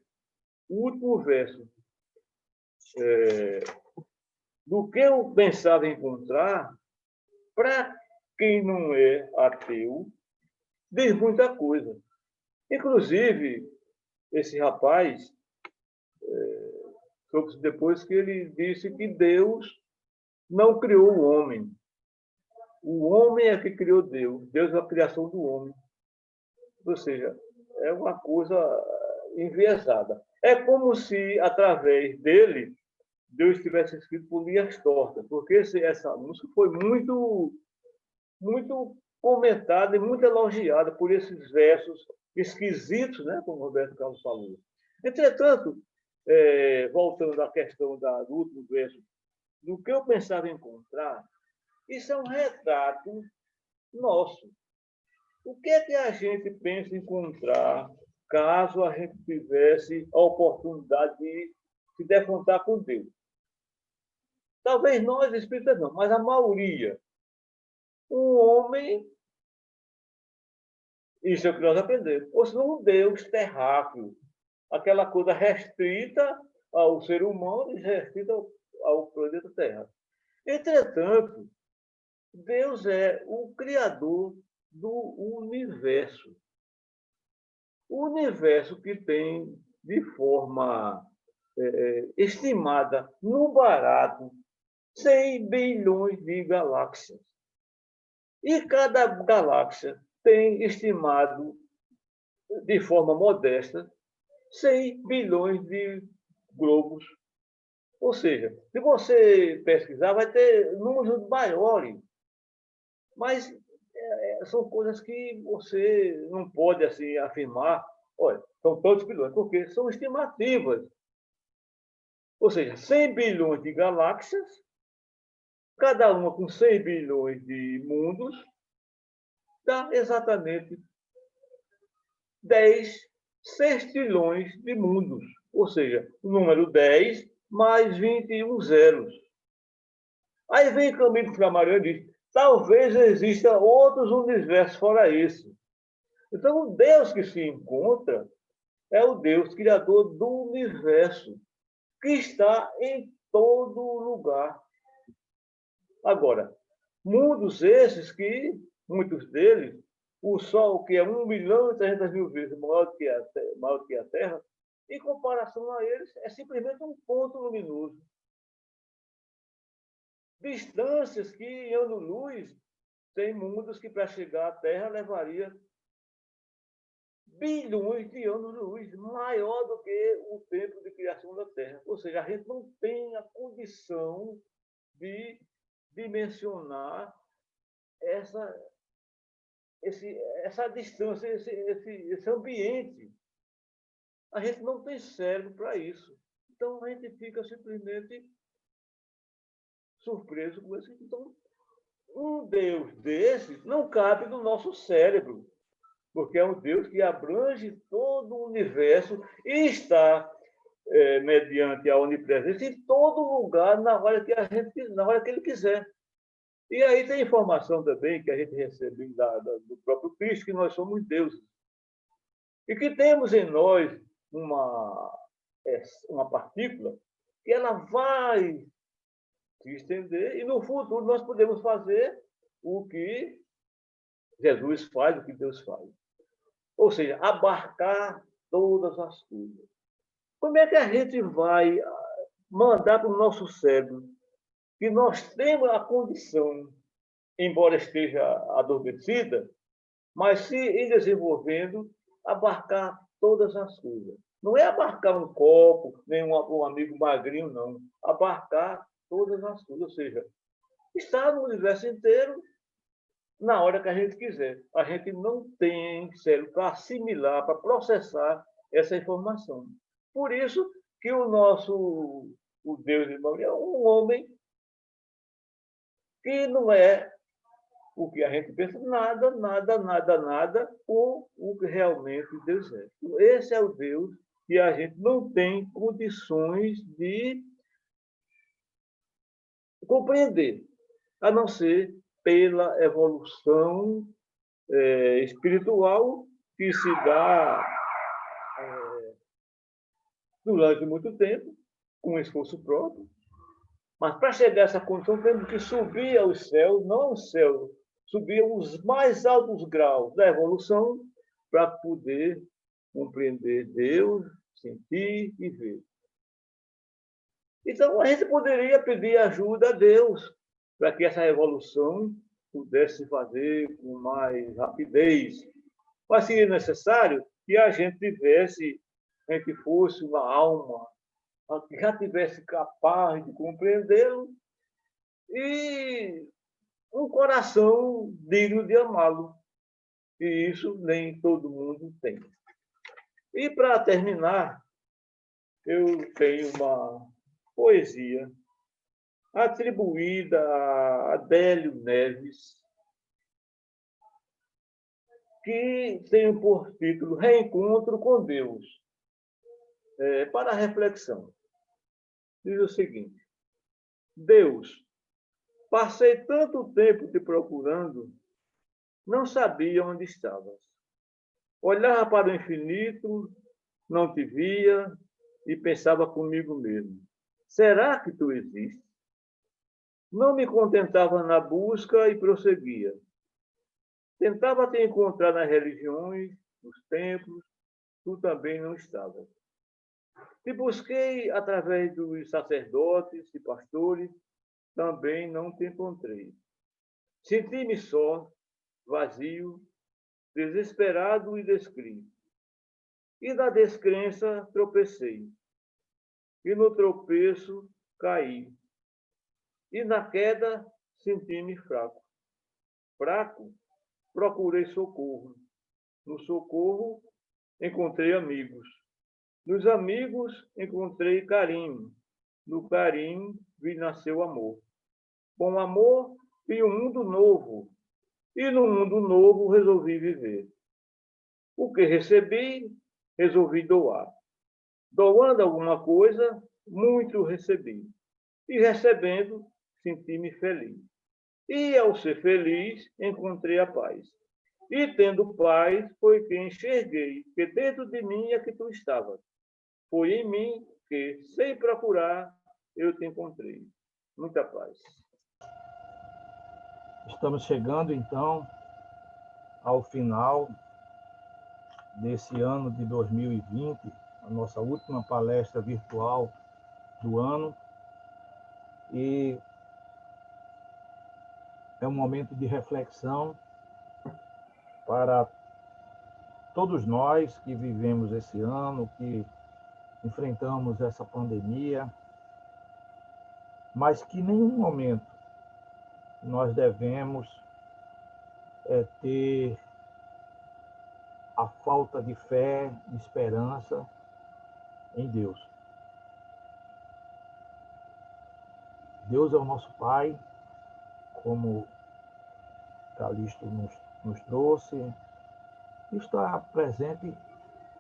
o último verso, do que eu pensava encontrar, para quem não é ateu, diz muita coisa. Inclusive, esse rapaz, depois que ele disse que Deus não criou o homem. O homem é que criou Deus. Deus é a criação do homem. Ou seja, é uma coisa enviesada. É como se, através dele, Deus tivesse escrito por linhas tortas, porque essa música foi muito, muito comentada e muito elogiada por esses versos esquisitos, né, como o Roberto Carlos falou. Entretanto, voltando à questão do último verso, do que eu pensava encontrar, isso é um retrato nosso. O que é que a gente pensa encontrar caso a gente tivesse a oportunidade de se defrontar com Deus? Talvez nós, espíritas, não, mas a maioria. Um homem, isso é o que nós aprendemos, ou senão um Deus terráqueo, aquela coisa restrita ao ser humano e restrita ao planeta Terra. Entretanto, Deus é o Criador do universo. O universo que tem, de forma estimada, no barato, 100 bilhões de galáxias. E cada galáxia tem estimado, de forma modesta, 100 bilhões de globos. Ou seja, se você pesquisar, vai ter números maiores. Mas são coisas que você não pode assim afirmar, olha, são todos bilhões, porque são estimativas. Ou seja, 100 bilhões de galáxias, cada uma com 100 bilhões de mundos, dá exatamente 10 sextilhões de mundos. Ou seja, o número 10 mais 21 zeros. Aí vem Camilo Flammarion e diz, talvez exista outros universos fora esse. Então, o Deus que se encontra é o Deus criador do universo, que está em todo lugar. Agora, mundos esses que, muitos deles, o Sol, que é 1.300.000 vezes maior do que a Terra, em comparação a eles, é simplesmente um ponto luminoso. Distâncias que, em ano-luz, tem mundos que, para chegar à Terra, levaria bilhões de anos-luz, maior do que o tempo de criação da Terra. Ou seja, a gente não tem a condição de dimensionar essa distância, esse ambiente. A gente não tem cérebro para isso. Então, a gente fica simplesmente surpreso com isso. Então, um Deus desse não cabe no nosso cérebro, porque é um Deus que abrange todo o universo e está, mediante a onipresença, em todo lugar, na hora que ele quiser. E aí tem informação também que a gente recebe do próprio Cristo, que nós somos deuses. E que temos em nós uma partícula que ela vai se estender e no futuro nós podemos fazer o que Jesus faz, o que Deus faz. Ou seja, abarcar todas as coisas. Como é que a gente vai mandar para o nosso cérebro que nós temos a condição, embora esteja adormecida, mas se em desenvolvendo, abarcar todas as coisas. Não é abarcar um copo, nem um amigo magrinho, não. Abarcar todas as coisas. Ou seja, estar no universo inteiro na hora que a gente quiser. A gente não tem cérebro para assimilar, para processar essa informação. Por isso que o Deus de Maria é um homem que não é o que a gente pensa, nada com o que realmente Deus é. Esse é o Deus que a gente não tem condições de compreender, a não ser pela evolução espiritual que se dá durante muito tempo, com esforço próprio, mas para chegar a essa condição, temos que subir aos céus, não ao céu, subir aos mais altos graus da evolução para poder compreender Deus, sentir e ver. Então, a gente poderia pedir ajuda a Deus para que essa evolução pudesse fazer com mais rapidez. Mas seria necessário que a gente fosse uma alma que já tivesse capaz de compreendê-lo e um coração digno de amá-lo. E isso nem todo mundo tem. E, para terminar, eu tenho uma poesia atribuída a Adélio Neves, que tem por título Reencontro com Deus, para reflexão. Diz o seguinte: Deus, passei tanto tempo te procurando, não sabia onde estavas. Olhava para o infinito, não te via e pensava comigo mesmo: será que tu existes? Não me contentava na busca e prosseguia. Tentava te encontrar nas religiões, nos templos, tu também não estavas. Te busquei através dos sacerdotes e pastores, também não te encontrei. Senti-me só, vazio, desesperado e descrito. E na descrença tropecei. E no tropeço caí. E na queda senti-me fraco. Fraco, procurei socorro. No socorro encontrei amigos. Nos amigos encontrei carinho. No carinho vi nascer o amor. Com o amor vi um mundo novo. E no mundo novo resolvi viver. O que recebi, resolvi doar. Doando alguma coisa, muito recebi. E recebendo, senti-me feliz. E ao ser feliz, encontrei a paz. E tendo paz, foi que enxerguei que dentro de mim é que tu estavas. Foi em mim que, sem procurar, eu te encontrei. Muita paz. Estamos chegando, então, ao final desse ano de 2020, a nossa última palestra virtual do ano. E é um momento de reflexão para todos nós que vivemos esse ano, que enfrentamos essa pandemia, mas que em nenhum momento nós devemos ter a falta de fé, de esperança em Deus. Deus é o nosso Pai, como Calixto nos trouxe, e está presente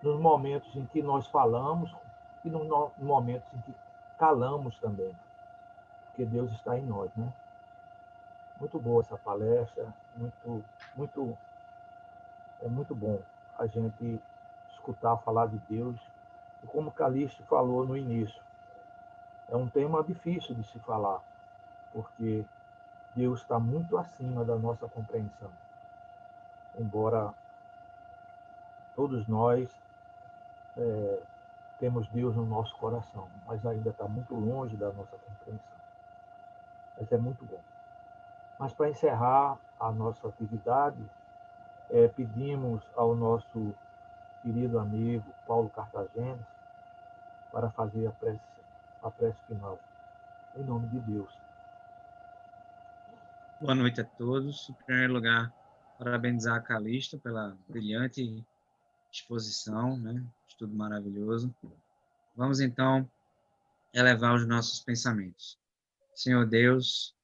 nos momentos em que nós falamos e nos momentos em que calamos também, porque Deus está em nós, né? Muito boa essa palestra, é muito bom a gente escutar falar de Deus. E como Calixto falou no início, é um tema difícil de se falar, porque Deus está muito acima da nossa compreensão. Embora todos nós temos Deus no nosso coração, mas ainda está muito longe da nossa compreensão. Mas é muito bom. Mas para encerrar a nossa atividade, pedimos ao nosso querido amigo Paulo Cartagenes para fazer a prece final. Em nome de Deus. Boa noite a todos. Em primeiro lugar, parabenizar a Calixto pela brilhante exposição, né? Estudo maravilhoso. Vamos, então, elevar os nossos pensamentos. Senhor Deus,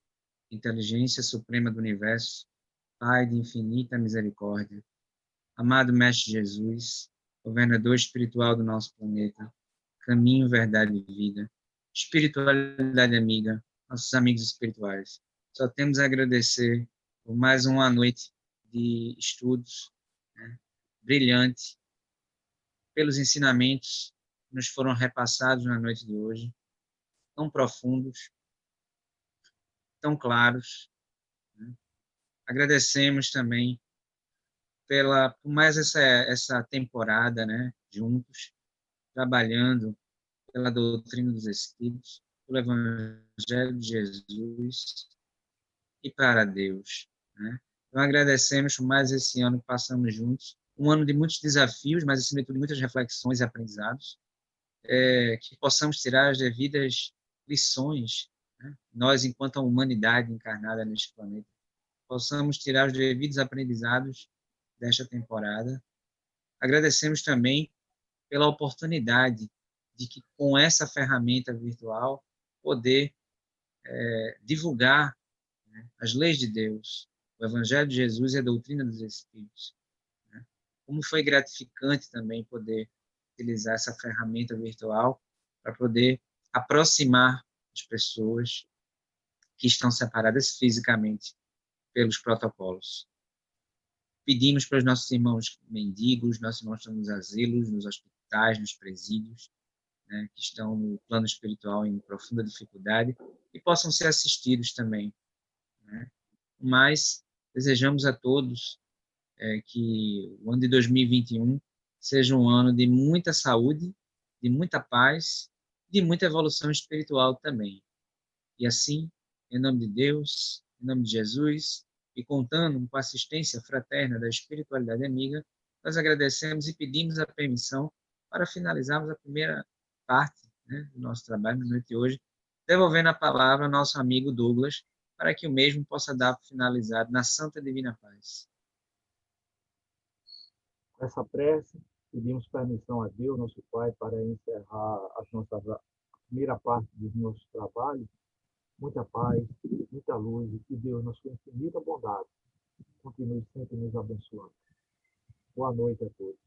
inteligência suprema do universo, Pai de infinita misericórdia, amado Mestre Jesus, governador espiritual do nosso planeta, caminho, verdade e vida, espiritualidade amiga, nossos amigos espirituais. Só temos a agradecer por mais uma noite de estudos, né, brilhante, pelos ensinamentos nos foram repassados na noite de hoje, tão profundos, tão claros, né? Agradecemos também por mais essa temporada, né, juntos, trabalhando pela doutrina dos Espíritos, pelo Evangelho de Jesus e para Deus, né? Então, agradecemos por mais esse ano que passamos juntos, um ano de muitos desafios, mas, acima de tudo, muitas reflexões e aprendizados, que possamos tirar as devidas lições, né? Nós, enquanto a humanidade encarnada neste planeta, possamos tirar os devidos aprendizados desta temporada. Agradecemos também pela oportunidade de que, com essa ferramenta virtual, poder divulgar, né, as leis de Deus, o Evangelho de Jesus e a doutrina dos Espíritos, né? Como foi gratificante também poder utilizar essa ferramenta virtual para poder aproximar as pessoas que estão separadas fisicamente pelos protocolos. Pedimos para os nossos irmãos mendigos, nossos irmãos que estão nos asilos, nos hospitais, nos presídios, né, que estão no plano espiritual em profunda dificuldade, e possam ser assistidos também, né? Mas desejamos a todos que o ano de 2021 seja um ano de muita saúde, de muita paz, de muita evolução espiritual também. E assim, em nome de Deus, em nome de Jesus, e contando com a assistência fraterna da espiritualidade amiga, nós agradecemos e pedimos a permissão para finalizarmos a primeira parte, né, do nosso trabalho na noite de hoje, devolvendo a palavra ao nosso amigo Douglas, para que o mesmo possa dar por finalizado na santa e divina paz. Com essa prece, pedimos permissão a Deus, nosso Pai, para encerrar a primeira parte dos nossos trabalhos. Muita paz, muita luz, e que Deus, na sua infinita bondade, continue sempre nos abençoando. Boa noite a todos.